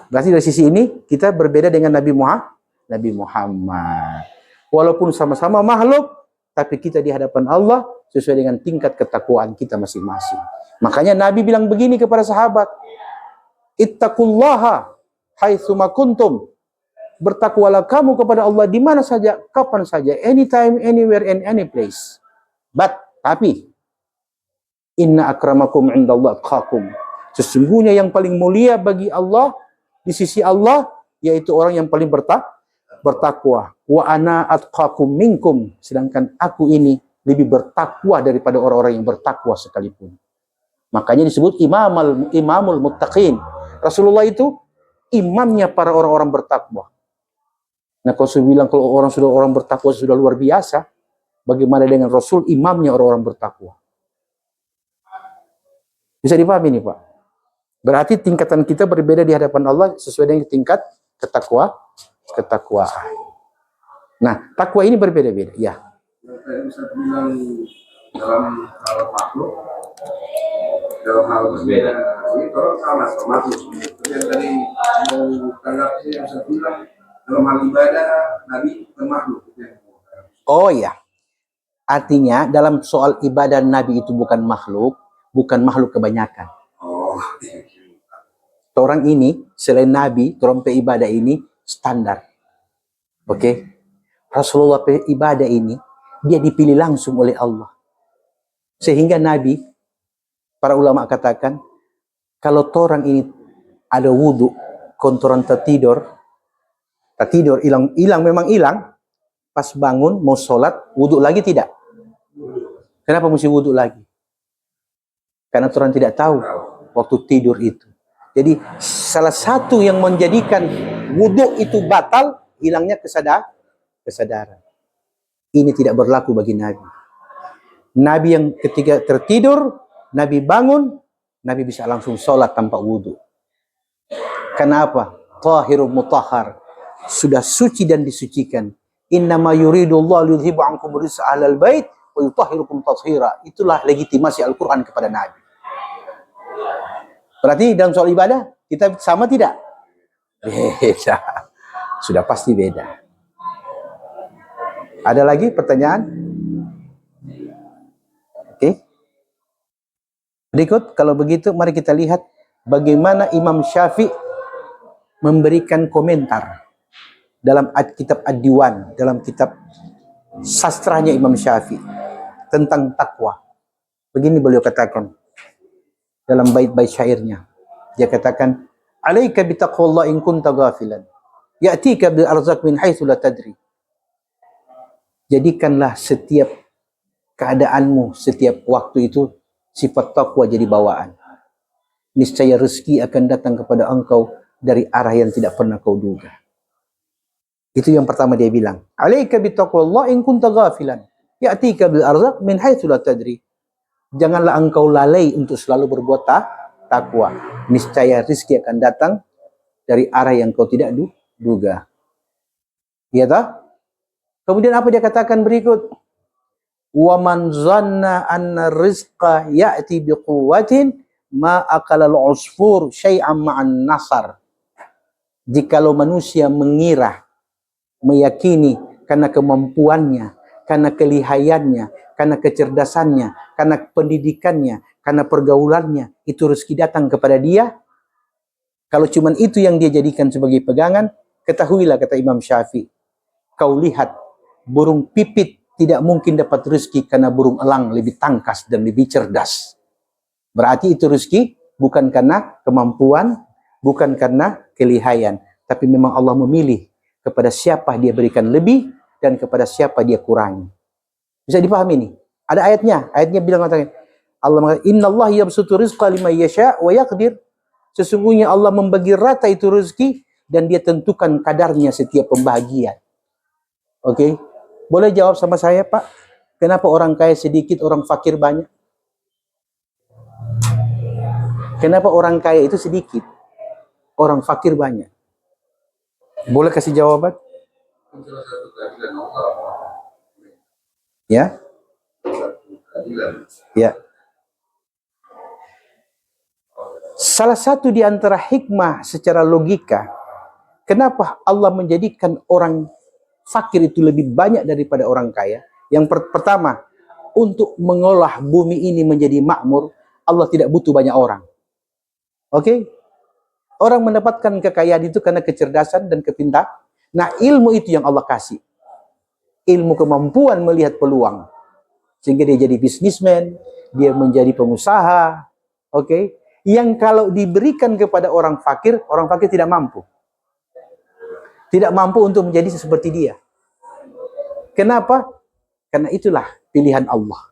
Berarti dari sisi ini kita berbeda dengan Nabi Muhammad. Walaupun sama-sama makhluk, tapi kita di hadapan Allah sesuai dengan tingkat ketakwaan kita masing-masing. Makanya Nabi bilang begini kepada sahabat, ittaqullaha haitsu ma kuntum. Bertakwalah kamu kepada Allah di mana saja, kapan saja, anytime, anywhere, and any place. Tapi inna akramakum indallahi atqakum. Sesungguhnya yang paling mulia bagi Allah, di sisi Allah, yaitu orang yang paling bertakwa. Wa ana atqakum minkum. Sedangkan aku ini lebih bertakwa daripada orang-orang yang bertakwa sekalipun. Makanya disebut imamul muttaqin. Rasulullah itu imamnya para orang-orang bertakwa. Nah, kalau saya bilang kalau orang bertakwa sudah luar biasa, bagaimana dengan Rasul imamnya orang-orang bertakwa? Bisa dipahami ini, Pak? Berarti tingkatan kita berbeda di hadapan Allah sesuai dengan tingkat ketakwaan. Nah, takwa ini berbeda-beda, ya. Saya bisa bilang dalam hal makhluk, dalam hal berbeda, ini orang sama makhluk. Yang tadi mau tanggapi yang saya bilang, dalam hal ibadah, Nabi bukan makhluk. Oh iya, artinya dalam soal ibadah Nabi itu bukan makhluk kebanyakan. Oh. Orang ini selain Nabi, orang ibadah ini standar. Oke? Rasulullah ibadah ini, dia dipilih langsung oleh Allah. Sehingga Nabi, para ulama katakan, kalau orang ini ada wudhu, kontoran tertidur, hilang memang hilang, pas bangun, mau sholat, wudhu lagi tidak? Kenapa mesti wudhu lagi? Karena orang tidak tahu waktu tidur itu. Jadi salah satu yang menjadikan wudhu itu batal, hilangnya kesadaran. Ini tidak berlaku bagi Nabi. Nabi yang ketika tertidur, Nabi bangun, Nabi bisa langsung sholat tanpa wudhu. Kenapa? Tahirun mutahhar. Sudah suci dan disucikan. Innama yuridullah liyudhibu ankum rijsa ahlal bait wa yutahhirukum tathira. Itulah legitimasi Al-Quran kepada Nabi. Berarti dalam soal ibadah, kita sama tidak? Beda. Sudah pasti beda. Ada lagi pertanyaan? Oke. Berikut, kalau begitu, mari kita lihat bagaimana Imam Syafi'i memberikan komentar dalam kitab Ad-Diwan, dalam kitab sastranya Imam Syafi'i tentang takwa. Begini beliau katakan dalam bait-bait syairnya. Dia katakan, "Alaika bi taqwallah in kunta ghafilan, ya'tika bil arzaq min haitsu la tadri." Jadikanlah setiap keadaanmu, setiap waktu itu sifat takwa jadi bawaan. Niscaya rezeki akan datang kepada engkau dari arah yang tidak pernah kau duga. Itu yang pertama dia bilang. Alaika bi taqwallah in kunta ghafilan, ya'tika bil arzaq min haitsu la tadri. Janganlah engkau lalai untuk selalu berbuat takwa. Niscaya rezeki akan datang dari arah yang kau tidak duga. Ya tak? Kemudian apa dia katakan berikut? Wa man zanna anna rizqa ya'ti biquwwatin ma akala al-usfur syai'an ma'an nasar. Jikalau manusia mengira, meyakini karena kemampuannya, karena kelihayannya, karena kecerdasannya, karena pendidikannya, karena pergaulannya, itu rezeki datang kepada dia. Kalau cuma itu yang dia jadikan sebagai pegangan, ketahuilah, kata Imam Syafi'i, kau lihat burung pipit tidak mungkin dapat rezeki karena burung elang lebih tangkas dan lebih cerdas. Berarti itu rezeki bukan karena kemampuan, bukan karena kelihayan, tapi memang Allah memilih kepada siapa dia berikan lebih dan kepada siapa dia kurangi. Bisa dipahami nih? Ada ayatnya. Ayatnya bilang, Allah mengatakan, "Innallaha yabsutu rizqa liman yasha wa yaqdir." Sesungguhnya Allah membagi rata itu rezeki dan dia tentukan kadarnya setiap pembagian. Oke? Boleh jawab sama saya, Pak? Kenapa orang kaya sedikit, orang fakir banyak? Kenapa orang kaya itu sedikit, orang fakir banyak? Boleh kasih jawaban? Salah satu keadilan Allah. Ya? Keadilan. Ya. Salah satu di antara hikmah secara logika, kenapa Allah menjadikan orang fakir itu lebih banyak daripada orang kaya? Yang pertama, untuk mengolah bumi ini menjadi makmur, Allah tidak butuh banyak orang. Oke? Orang mendapatkan kekayaan itu karena kecerdasan dan kepintaran. Nah, ilmu itu yang Allah kasih. Ilmu kemampuan melihat peluang. Sehingga dia jadi bisnismen, dia menjadi pengusaha. Oke? Yang kalau diberikan kepada orang fakir tidak mampu. Tidak mampu untuk menjadi seperti dia. Kenapa? Karena itulah pilihan Allah.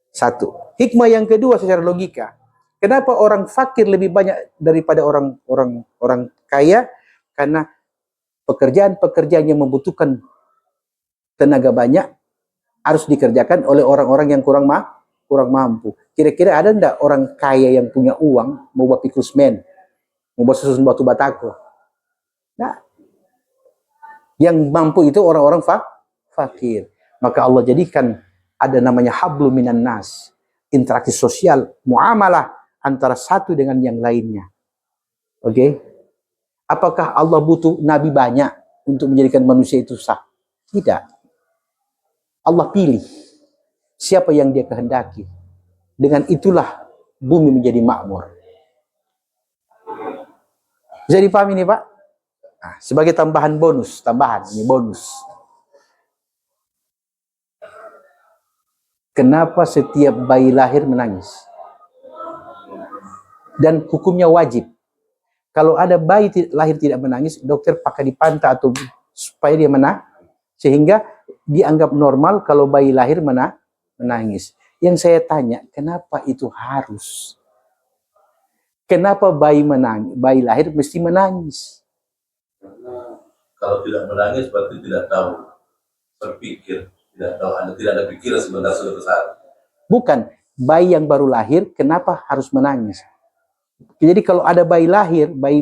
Satu. Hikmah yang kedua secara logika. Kenapa orang fakir lebih banyak daripada orang kaya? Karena pekerjaan-pekerjaan yang membutuhkan tenaga banyak harus dikerjakan oleh orang-orang yang kurang mampu. Kira-kira ada enggak orang kaya yang punya uang mau buat pikusmen, mau buat susun batu batako? Nah, yang mampu itu orang-orang fakir. Maka Allah jadikan ada namanya hablum minan nas, interaksi sosial, muamalah antara satu dengan yang lainnya. Oke? Apakah Allah butuh nabi banyak untuk menjadikan manusia itu sah? Tidak. Allah pilih siapa yang dia kehendaki. Dengan itulah bumi menjadi makmur. Bisa dipahami nih, Pak? Nah, sebagai tambahan bonus, ini bonus. Kenapa setiap bayi lahir menangis? Dan hukumnya wajib. Kalau ada bayi lahir tidak menangis, dokter pakai dipanta atau supaya dia sehingga dianggap normal kalau bayi lahir menangis. Yang saya tanya, kenapa itu harus? Kenapa bayi lahir mesti menangis? Karena kalau tidak menangis berarti tidak tahu berpikir, tidak tahu, tidak ada pikiran sebentar sudah besar. Bukan, bayi yang baru lahir kenapa harus menangis? Jadi kalau ada bayi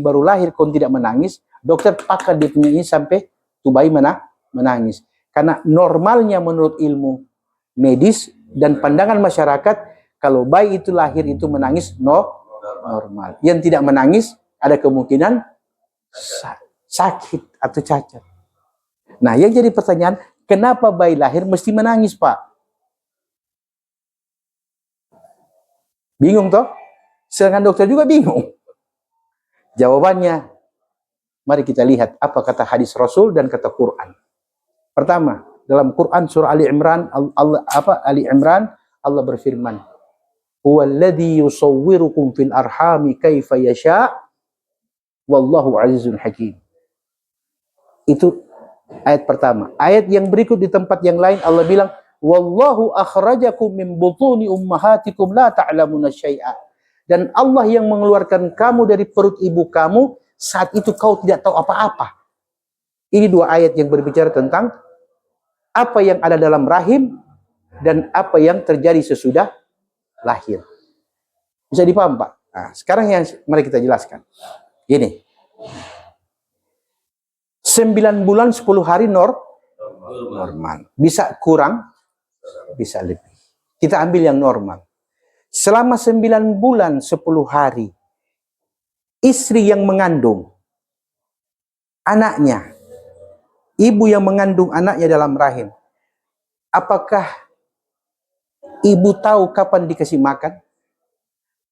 baru lahir kalau tidak menangis, dokter pakai dia punya ini sampai tuh bayi menangis. Karena normalnya menurut ilmu medis dan pandangan masyarakat, kalau bayi itu lahir itu menangis normal. Yang tidak menangis ada kemungkinan sakit atau cacat. Nah, yang jadi pertanyaan, kenapa bayi lahir mesti menangis, Pak? Bingung toh? Sedangkan dokter juga bingung. Jawabannya, mari kita lihat apa kata hadis Rasul dan kata Quran. Pertama, dalam Quran surah Ali Imran, Allah berfirman, "Huwallazi yusawwirukum fil arhami kaifa yasha, wallahu azizun hakim." Itu ayat pertama. Ayat yang berikut di tempat yang lain Allah bilang, "Wallahu akhrajakum min butuni ummahatikum la ta'lamuna syai'a." Dan Allah yang mengeluarkan kamu dari perut ibu kamu, saat itu kau tidak tahu apa-apa. Ini dua ayat yang berbicara tentang apa yang ada dalam rahim dan apa yang terjadi sesudah lahir. Bisa dipaham, Pak? Nah, sekarang yang mari kita jelaskan. Gini. 9 bulan 10 hari normal. Bisa kurang, bisa lebih. Kita ambil yang normal. Selama 9 bulan 10 hari, istri yang mengandung anaknya, ibu yang mengandung anaknya dalam rahim, apakah ibu tahu kapan dikasih makan?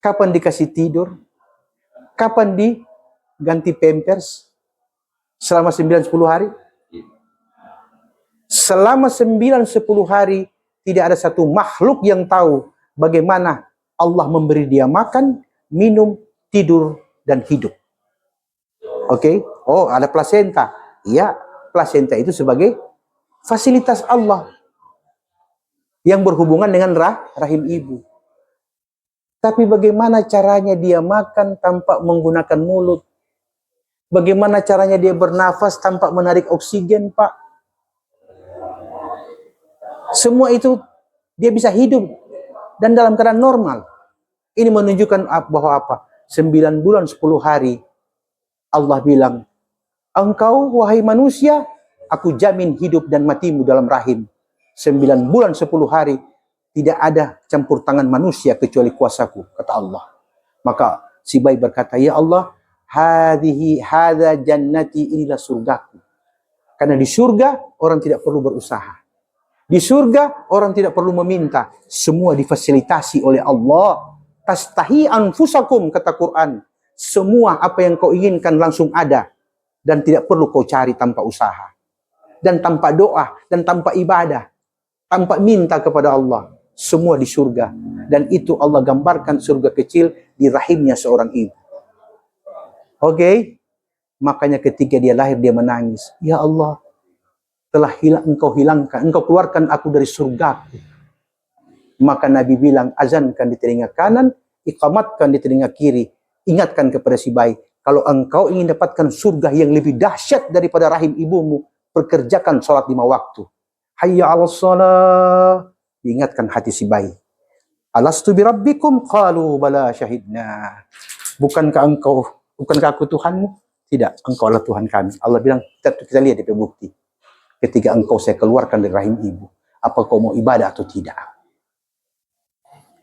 Kapan dikasih tidur? Kapan diganti pampers? Selama 9-10 hari? Selama 9-10 hari, tidak ada satu makhluk yang tahu bagaimana Allah memberi dia makan, minum, tidur, dan hidup. Oke? Oh, ada plasenta. Iya, plasenta itu sebagai fasilitas Allah yang berhubungan dengan rahim ibu. Tapi bagaimana caranya dia makan tanpa menggunakan mulut? Bagaimana caranya dia bernafas tanpa menarik oksigen, Pak? Semua itu dia bisa hidup dan dalam keadaan normal. Ini menunjukkan bahwa apa? 9 bulan 10 hari Allah bilang, engkau wahai manusia, aku jamin hidup dan matimu dalam rahim. 9 bulan 10 hari tidak ada campur tangan manusia kecuali kuasaku, kata Allah. Maka si bayi berkata, ya Allah, hadza jannati, inilah surgaku. Karena di surga orang tidak perlu berusaha. Di surga orang tidak perlu meminta, semua difasilitasi oleh Allah. Tastahi anfusakum, kata Quran. Semua apa yang kau inginkan langsung ada dan tidak perlu kau cari tanpa usaha dan tanpa doa dan tanpa ibadah, tanpa minta kepada Allah. Semua di surga, dan itu Allah gambarkan surga kecil di rahimnya seorang ibu. Oke? Makanya ketika dia lahir dia menangis. Ya Allah, telah engkau hilangkan, engkau keluarkan aku dari surgaku. Maka Nabi bilang, azankan di telinga kanan, iqamatkan di telinga kiri. Ingatkan kepada si bayi, kalau engkau ingin dapatkan surga yang lebih dahsyat daripada rahim ibumu, perkerjakan sholat 5 waktu. Hayya 'alas shalah. Diingatkan hati si bayi. Alastu birabbikum? Qalu bala syahidna. Bukankah aku Tuhanmu? Tidak, engkau adalah Tuhan kami. Allah bilang, kita lihat di bukti. Ketika engkau saya keluarkan dari rahim ibu, apa kau mau ibadah atau tidak?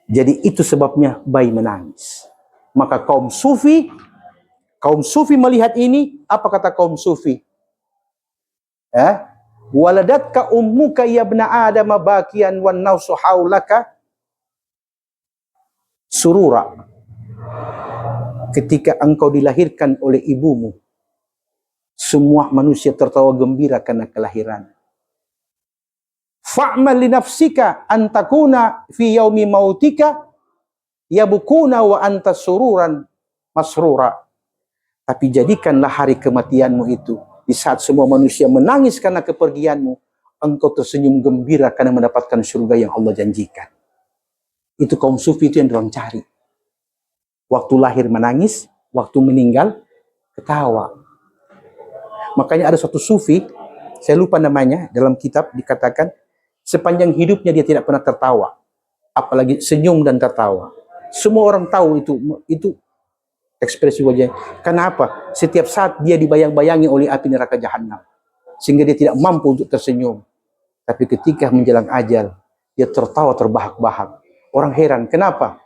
Jadi itu sebabnya bayi menangis. Maka kaum sufi melihat ini, apa kata kaum sufi? Waladatka ummuka ya ibna Adam bakian wan nausu haulaka surura. Ketika engkau dilahirkan oleh ibumu, semua manusia tertawa gembira karena kelahiran. Fa'mal li nafsika an takuna fi yaumi mautika yabukuna wa anta sururan masrura. Tapi jadikanlah hari kematianmu itu di saat semua manusia menangis karena kepergianmu, engkau tersenyum gembira karena mendapatkan surga yang Allah janjikan. Itu kaum sufi itu yang dorang cari. Waktu lahir menangis, waktu meninggal ketawa. Makanya ada suatu sufi, saya lupa namanya, dalam kitab dikatakan sepanjang hidupnya dia tidak pernah tertawa, apalagi senyum dan tertawa. Semua orang tahu itu ekspresi wajahnya. Kenapa? Setiap saat dia dibayang-bayangi oleh api neraka jahanam, sehingga dia tidak mampu untuk tersenyum. Tapi ketika menjelang ajal, dia tertawa terbahak-bahak. Orang heran, kenapa?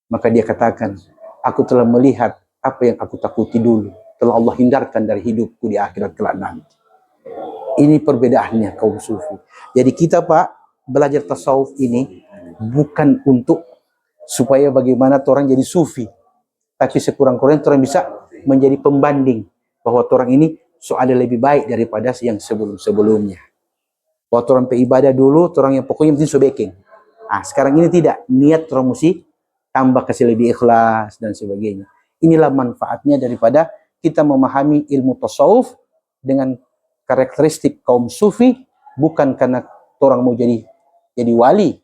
Maka dia katakan, aku telah melihat apa yang aku takuti dulu, telah Allah hindarkan dari hidupku di akhirat kelak nanti. Ini perbedaannya kaum sufi. Jadi kita Pak, belajar tasawuf ini bukan untuk supaya bagaimana orang jadi sufi, tapi sekurang-kurangnya orang bisa menjadi pembanding bahwa orang ini soalnya lebih baik daripada yang sebelum-sebelumnya. Waktu orang beribadah dulu, orang yang pokoknya mesti sobeking. Sekarang ini tidak, niat orang mesti tambah kasih lebih ikhlas dan sebagainya. Inilah manfaatnya daripada kita memahami ilmu tasawuf dengan karakteristik kaum sufi, bukan karena orang mau jadi wali,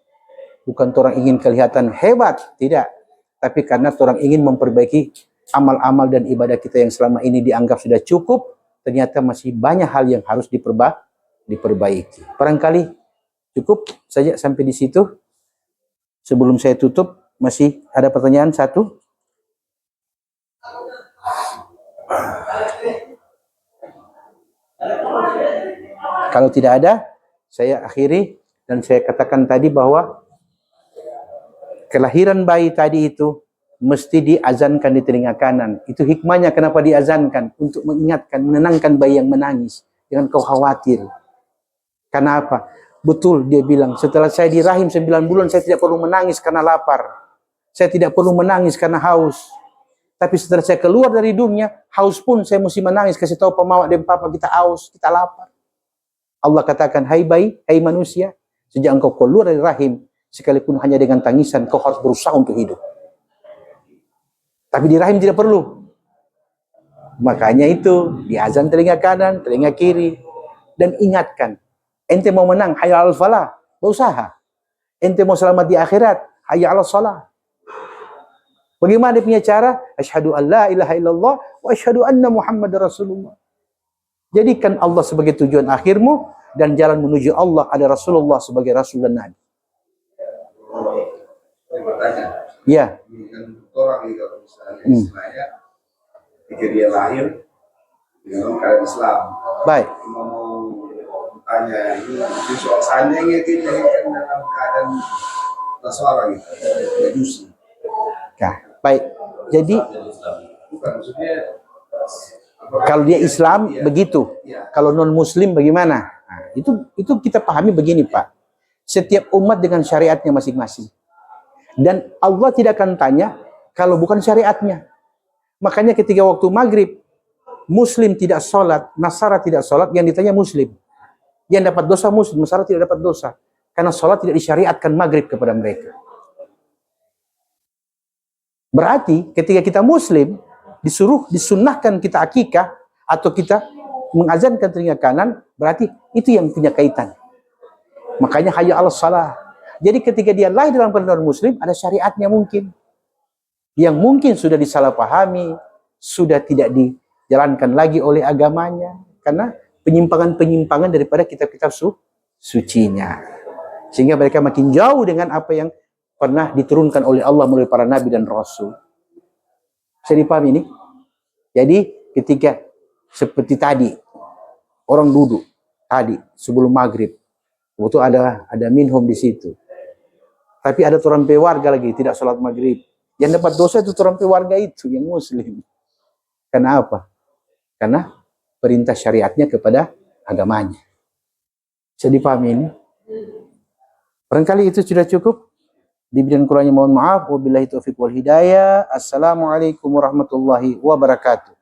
bukan orang ingin kelihatan hebat, tidak, tapi karena orang ingin memperbaiki amal-amal dan ibadah kita yang selama ini dianggap sudah cukup, ternyata masih banyak hal yang harus diperbaiki. Barangkali cukup saja sampai di situ. Sebelum saya tutup, masih ada pertanyaan satu? Kalau tidak ada, saya akhiri dan saya katakan tadi bahwa kelahiran bayi tadi itu mesti diazankan di telinga kanan. Itu hikmahnya kenapa diazankan, untuk mengingatkan, menenangkan bayi yang menangis. Jangan kau khawatir. Karena apa? Betul dia bilang, setelah saya di rahim 9 bulan, saya tidak perlu menangis karena lapar. Saya tidak perlu menangis karena haus. Tapi setelah saya keluar dari dunia, haus pun saya mesti menangis, kasih tahu pemawak dan papa kita haus, kita lapar. Allah katakan, hai bayi, hai manusia, sejak engkau keluar dari rahim, sekalipun hanya dengan tangisan, kau harus berusaha untuk hidup. Tapi di rahim tidak perlu. Makanya itu, diazan telinga kanan, telinga kiri. Dan ingatkan, ente mau menang, hayya 'alal falah, berusaha. Ente mau selamat di akhirat, hayya 'alas shalah. Bagaimana dia punya cara? Asyhadu an la ilaha illallah wa asyhadu anna Muhammadar Rasulullah. Jadikan Allah sebagai tujuan akhirmu dan jalan menuju Allah ada Rasulullah sebagai Rasul dan Nabi. Bertanya. Ya. Ini kan orang nih kalau misalnya istilahnya ketika dia lahir dalam keadaan Islam. Baik. Mau bertanya ini soal seandainya dia dilahirkan dalam keadaan Nasara gitu, Majusi. Nah, baik. Jadi Bukan maksudnya kalau dia Islam begitu, kalau non Muslim bagaimana? Nah, itu kita pahami begini Pak. Setiap umat dengan syariatnya masing-masing. Dan Allah tidak akan tanya kalau bukan syariatnya. Makanya ketika waktu maghrib, Muslim tidak sholat, Nasara tidak sholat, yang ditanya Muslim. Yang dapat dosa Muslim, Nasara tidak dapat dosa. Karena sholat tidak disyariatkan maghrib kepada mereka. Berarti ketika kita Muslim, disunnahkan kita akikah, atau kita mengazankan telinga kanan, berarti itu yang punya kaitan. Makanya hayya 'alas shalah. Jadi ketika dia lahir dalam keadaan Muslim, ada syariatnya mungkin. Yang mungkin sudah disalahpahami, sudah tidak dijalankan lagi oleh agamanya. Karena penyimpangan-penyimpangan daripada kitab-kitab sucinya. Sehingga mereka makin jauh dengan apa yang pernah diturunkan oleh Allah melalui para nabi dan rasul. Saya dipahami ini? Jadi ketika seperti tadi, orang duduk tadi sebelum maghrib, itu ada minhum di situ. Tapi ada orang warga lagi tidak sholat maghrib. Yang dapat dosa itu orang warga itu yang Muslim. Kenapa? Karena perintah syariatnya kepada agamanya. Bisa dipahami ini? Barangkali itu sudah cukup. Dibidan kurangnya mohon maaf. Wabillahi taufiq wal hidayah. Assalamualaikum warahmatullahi wabarakatuh.